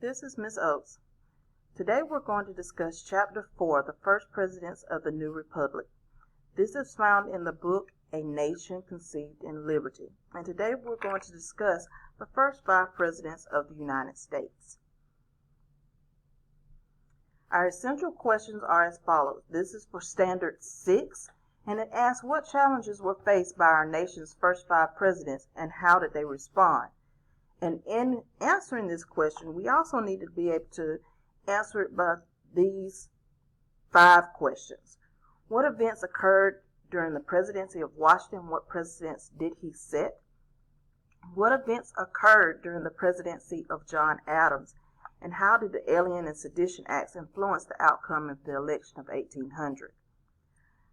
This is Ms. Oates. Today we're going to discuss Chapter 4, The First Presidents of the New Republic. This is found in the book, A Nation Conceived in Liberty. And today we're going to discuss the first 5 presidents of the United States. Our essential questions are as follows. This is for Standard 6, and it asks what challenges were faced by our nation's first 5 presidents and how did they respond? And in answering this question, we also need to be able to answer it by these 5 questions. What events occurred during the presidency of Washington? What precedents did he set? What events occurred during the presidency of John Adams? And how did the Alien and Sedition Acts influence the outcome of the election of 1800?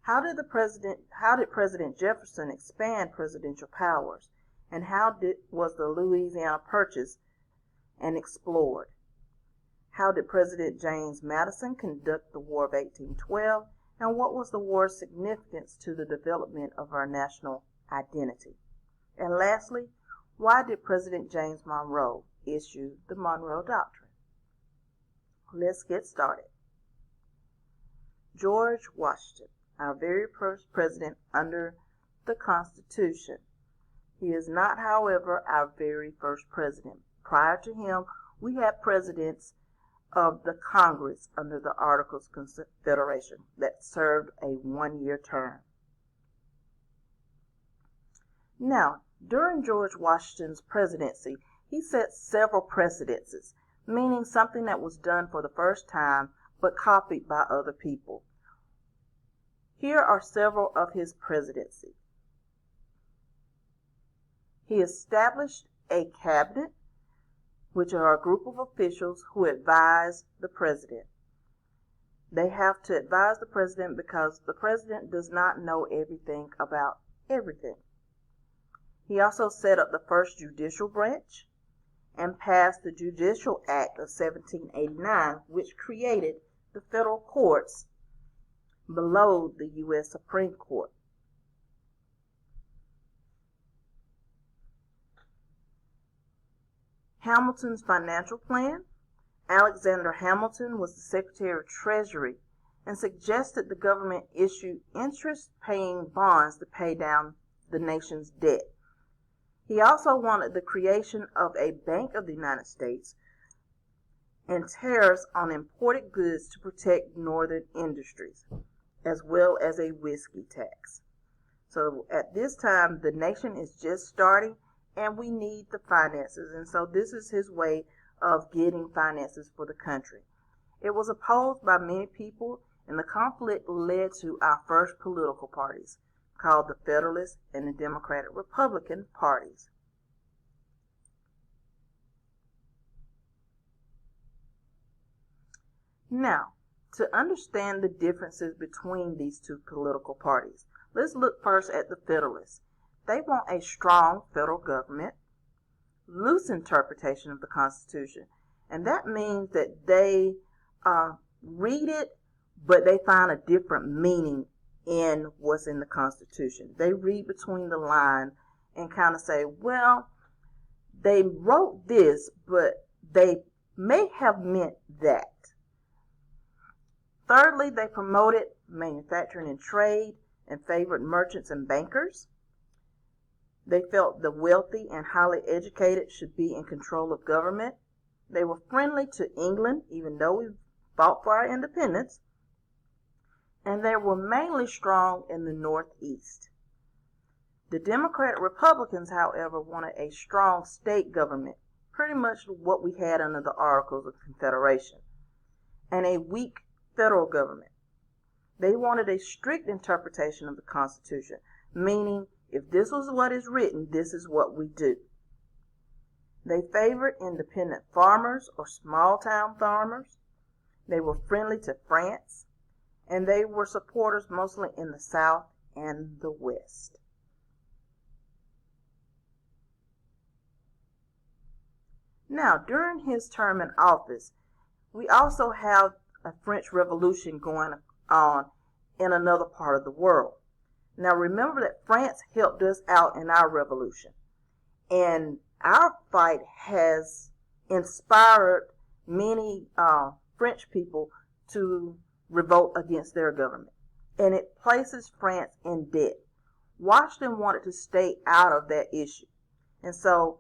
How did President Jefferson expand presidential powers? And how was the Louisiana Purchase and explored? How did President James Madison conduct the War of 1812? And what was the war's significance to the development of our national identity? And lastly, why did President James Monroe issue the Monroe Doctrine? Let's get started. George Washington, our very first president under the Constitution. He is not, however, our very first president. Prior to him, we had presidents of the Congress under the Articles of Confederation that served a 1-year term. Now, during George Washington's presidency, he set several precedences, meaning something that was done for the first time but copied by other people. Here are several of his presidencies. He established a cabinet, which are a group of officials who advise the president. They have to advise the president because the president does not know everything about everything. He also set up the first judicial branch and passed the Judicial Act of 1789, which created the federal courts below the U.S. Supreme Court. Hamilton's financial plan. Alexander Hamilton was the Secretary of Treasury and suggested the government issue interest-paying bonds to pay down the nation's debt. He also wanted the creation of a Bank of the United States and tariffs on imported goods to protect northern industries, as well as a whiskey tax. So at this time, the nation is just starting and we need the finances. And so this is his way of getting finances for the country. It was opposed by many people, and the conflict led to our first political parties, called the Federalist and the Democratic Republican parties. Now, to understand the differences between these two political parties, let's look first at the Federalists. They want a strong federal government, loose interpretation of the Constitution, and that means that they read it, but they find a different meaning in what's in the Constitution. They read between the lines and kind of say, well, they wrote this, but they may have meant that. Thirdly, they promoted manufacturing and trade and favored merchants and bankers. They felt the wealthy and highly educated should be in control of government. They were friendly to England, even though we fought for our independence. And they were mainly strong in the Northeast. The Democratic Republicans, however, wanted a strong state government, pretty much what we had under the Articles of Confederation, and a weak federal government. They wanted a strict interpretation of the Constitution, meaning if this was what is written, this is what we do. They favored independent farmers or small-town farmers. They were friendly to France, and they were supporters mostly in the South and the West. Now, during his term in office, we also have a French Revolution going on in another part of the world. Now remember that France helped us out in our revolution, and our fight has inspired many French people to revolt against their government. And it places France in debt. Washington wanted to stay out of that issue. And so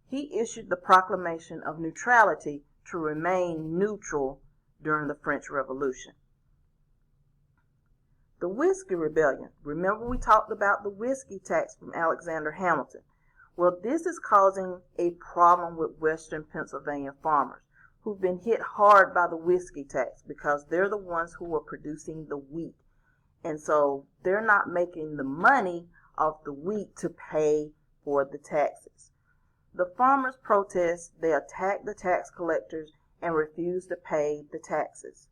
he issued the Proclamation of Neutrality to remain neutral during the French Revolution. The Whiskey Rebellion. Remember we talked about the whiskey tax from Alexander Hamilton. Well, this is causing a problem with Western Pennsylvania farmers who've been hit hard by the whiskey tax because they're the ones who are producing the wheat. And so they're not making the money off the wheat to pay for the taxes. The farmers protest, they attack the tax collectors and refuse to pay the taxes.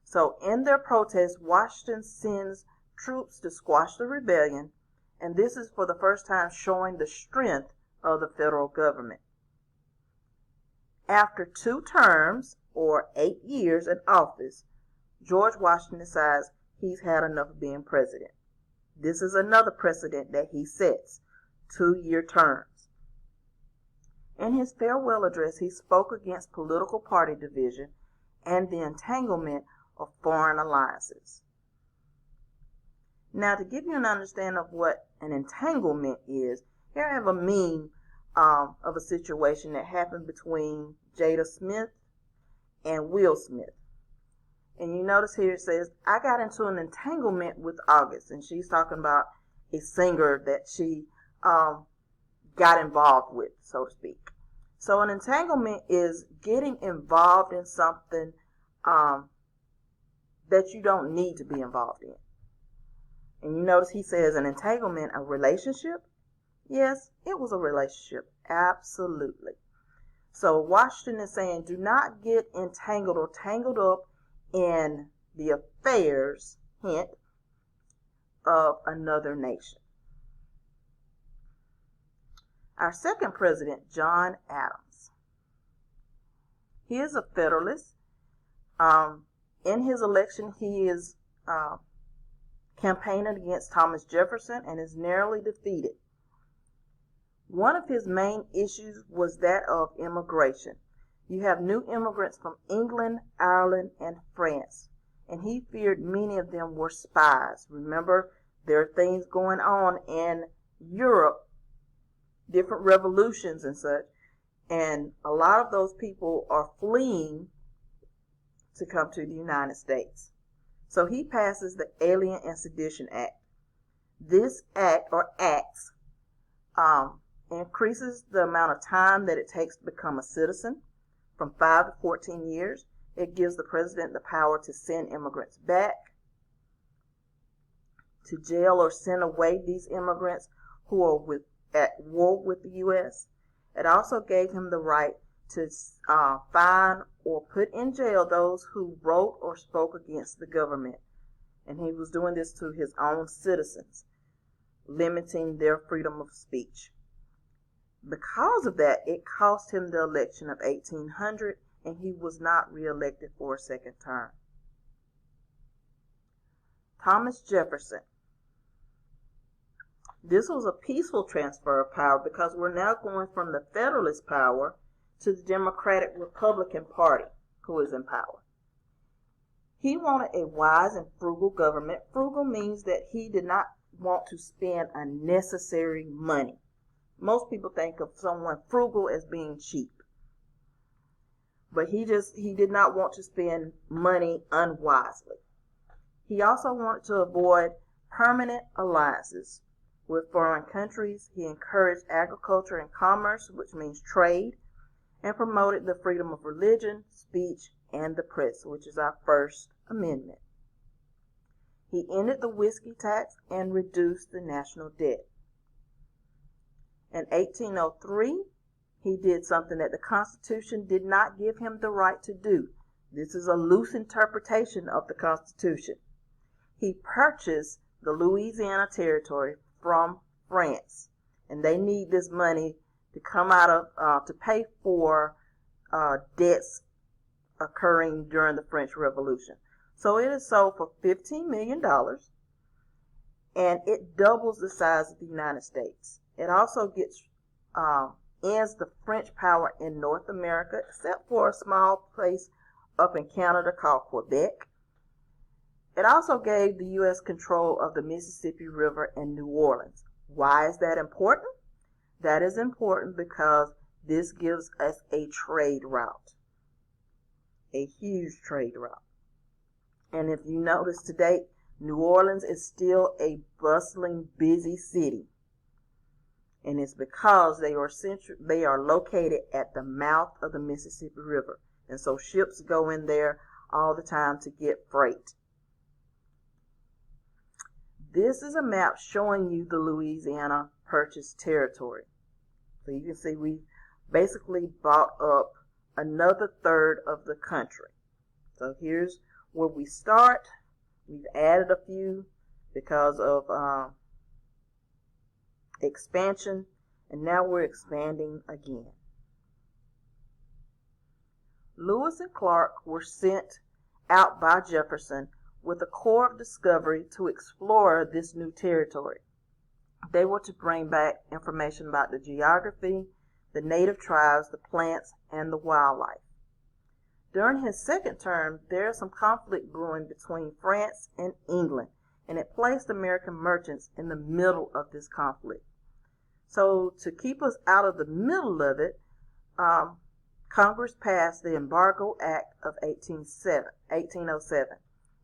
So in their protest, Washington sends troops to squash the rebellion, and this is for the first time showing the strength of the federal government. After 2 terms, or 8 years in office, George Washington decides he's had enough of being president. This is another precedent that he sets, 2-year terms. In his farewell address, he spoke against political party division and the entanglement of foreign alliances. Now, to give you an understanding of what an entanglement is, here I have a meme of a situation that happened between Jada Smith and Will Smith. And you notice here it says, I got into an entanglement with August. And she's talking about a singer that she got involved with, so to speak. So an entanglement is getting involved in something that you don't need to be involved in. And you notice he says an entanglement, a relationship. Yes, it was a relationship. Absolutely. So Washington is saying, do not get entangled or tangled up in the affairs, hint, of another nation. Our second president, John Adams. He is a Federalist. In his election, he is campaigning against Thomas Jefferson and is narrowly defeated. One of his main issues was that of immigration. You have new immigrants from England, Ireland, and France, and he feared many of them were spies. Remember, there are things going on in Europe, different revolutions and such, and a lot of those people are fleeing to come to the United States. So he passes the Alien and Sedition Act. This act, or acts, increases the amount of time that it takes to become a citizen from 5 to 14 years. It gives the president the power to send immigrants back, to jail or send away these immigrants who are at war with the U.S. It also gave him the right to fine or put in jail those who wrote or spoke against the government. And he was doing this to his own citizens, limiting their freedom of speech. Because of that, it cost him the election of 1800, and he was not reelected for a second term. Thomas Jefferson. This was a peaceful transfer of power because we're now going from the Federalist power to the Democratic Republican Party, who is in power. He wanted a wise and frugal government. Frugal means that he did not want to spend unnecessary money. Most people think of someone frugal as being cheap. But he did not want to spend money unwisely. He also wanted to avoid permanent alliances with foreign countries. He encouraged agriculture and commerce, which means trade, and promoted the freedom of religion, speech, and the press, which is our First Amendment. He ended the whiskey tax and reduced the national debt. In 1803, he did something that the Constitution did not give him the right to do. This is a loose interpretation of the Constitution. He purchased the Louisiana Territory from France, and they need this money to come out of to pay for debts occurring during the French Revolution. So it is sold for $15 million, and it doubles the size of the United States. It also gets ends the French power in North America, except for a small place up in Canada called Quebec. It also gave the U.S. control of the Mississippi River and New Orleans. Why is that important? That is important because this gives us a trade route, a huge trade route. And if you notice today, New Orleans is still a bustling, busy city. And it's because they are located at the mouth of the Mississippi River. And so ships go in there all the time to get freight. This is a map showing you the Louisiana Purchase territory. So you can see we basically bought up another third of the country. So here's where we start. We've added a few because of expansion, and now we're expanding again. Lewis and Clark were sent out by Jefferson with a corps of discovery to explore this new territory. They were to bring back information about the geography, the native tribes, the plants, and the wildlife. During his second term, there is some conflict brewing between France and England, and it placed American merchants in the middle of this conflict. So to keep us out of the middle of it, Congress passed the Embargo Act of 1807,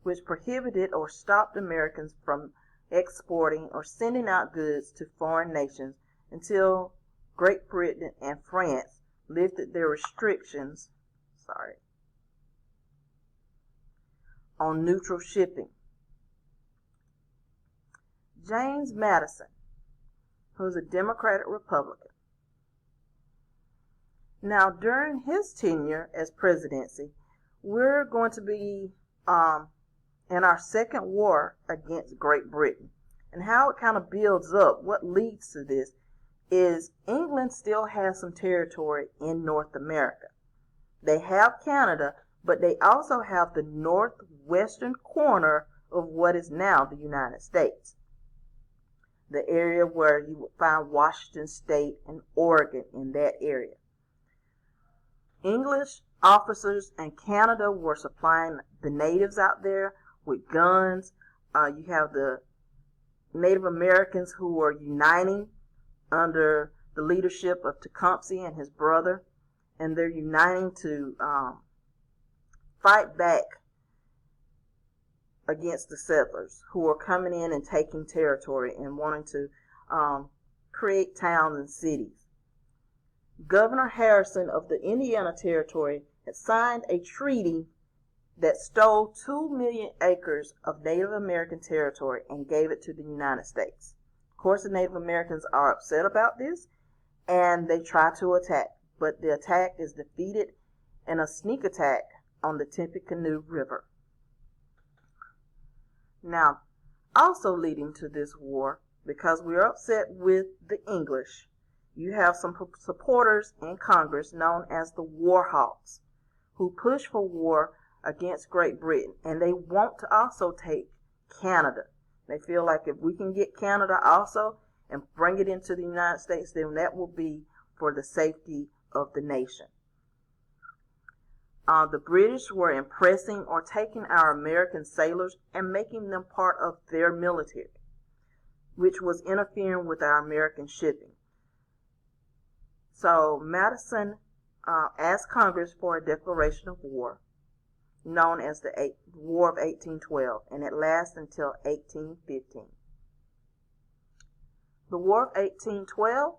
which prohibited or stopped Americans from exporting or sending out goods to foreign nations until Great Britain and France lifted their restrictions on neutral shipping. James Madison, who was a Democratic Republican. Now, during his tenure as presidency, we're going to be in our second war against Great Britain. And how it kind of builds up, what leads to this, is England still has some territory in North America. They have Canada, but they also have the northwestern corner of what is now the United States. The area where you would find Washington State and Oregon in that area. English officers in Canada were supplying the natives out there with guns. You have the Native Americans who were uniting under the leadership of Tecumseh and his brother, and they're uniting to fight back against the settlers who are coming in and taking territory and wanting to create towns and cities. Governor Harrison of the Indiana Territory had signed a treaty that stole 2 million acres of Native American territory and gave it to the United States. Of course, the Native Americans are upset about this, and they try to attack, but the attack is defeated in a sneak attack on the Tippecanoe River. Now, also leading to this war, because we are upset with the English, you have some supporters in Congress known as the War Hawks, who push for war against Great Britain, and they want to also take Canada. They feel like if we can get Canada also and bring it into the United States, then that will be for the safety of the nation. The British were impressing or taking our American sailors and making them part of their military, which was interfering with our American shipping. So Madison asked Congress for a declaration of war, known as the War of 1812, and it lasts until 1815. The War of 1812,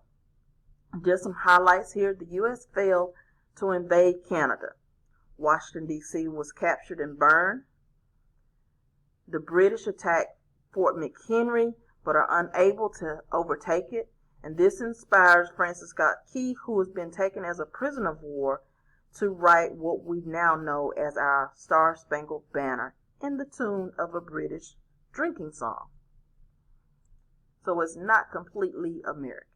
just some highlights here. The U.S. failed to invade Canada. Washington, D.C. was captured and burned. The British attacked Fort McHenry, but are unable to overtake it. And this inspires Francis Scott Key, who has been taken as a prisoner of war, to write what we now know as our Star-Spangled Banner in the tune of a British drinking song. So it's not completely American.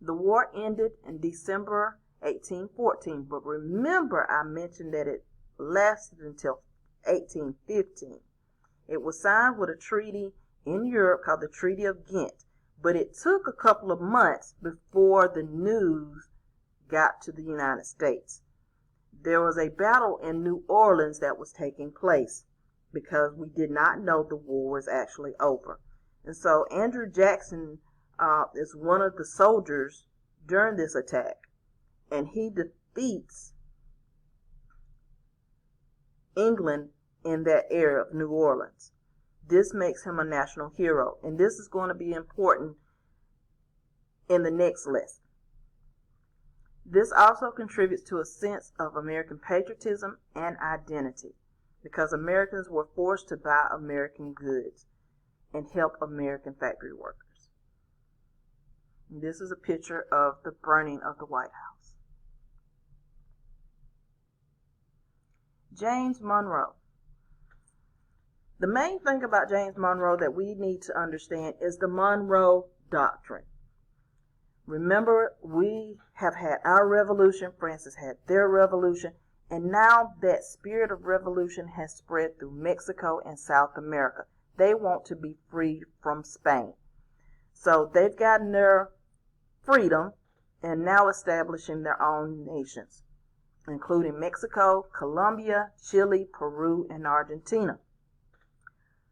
The war ended in December 1814, but remember I mentioned that it lasted until 1815. It was signed with a treaty in Europe called the Treaty of Ghent, but it took a couple of months before the news got to the United States. There was a battle in New Orleans that was taking place because we did not know the war was actually over. And so Andrew Jackson is one of the soldiers during this attack, and he defeats England in that area of New Orleans. This makes him a national hero, and this is going to be important in the next lesson. This also contributes to a sense of American patriotism and identity, because Americans were forced to buy American goods and help American factory workers. And this is a picture of the burning of the White House. James Monroe. The main thing about James Monroe that we need to understand is the Monroe Doctrine. Remember, we have had our revolution, France has had their revolution, and now that spirit of revolution has spread through Mexico and South America. They want to be free from Spain. So they've gotten their freedom and now establishing their own nations, including Mexico, Colombia, Chile, Peru, and Argentina.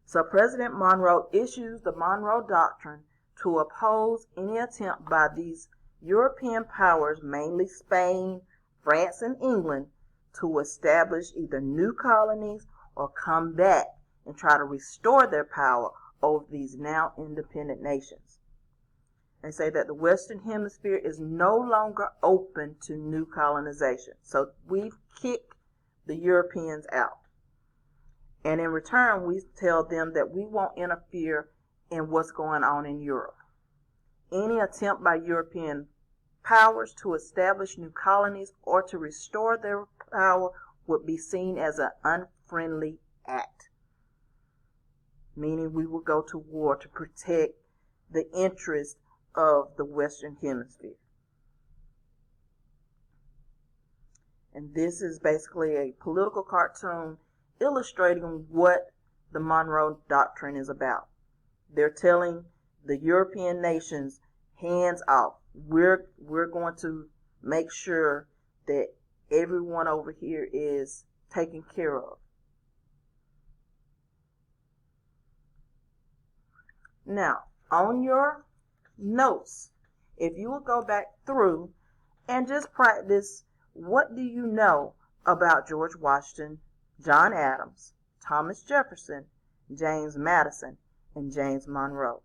So President Monroe issues the Monroe Doctrine to oppose any attempt by these European powers, mainly Spain, France, and England, to establish either new colonies or come back and try to restore their power over these now independent nations. And say that the Western Hemisphere is no longer open to new colonization. So we've kicked the Europeans out. And in return, we tell them that we won't interfere in what's going on in Europe. Any attempt by European powers to establish new colonies or to restore their power would be seen as an unfriendly act, meaning we will go to war to protect the interests of the Western Hemisphere. And this is basically a political cartoon illustrating what the Monroe Doctrine is about. They're telling the European nations, hands off. We're going to make sure that everyone over here is taken care of. Now, on your notes, if you will go back through and just practice, what do you know about George Washington, John Adams, Thomas Jefferson, James Madison, and James Monroe?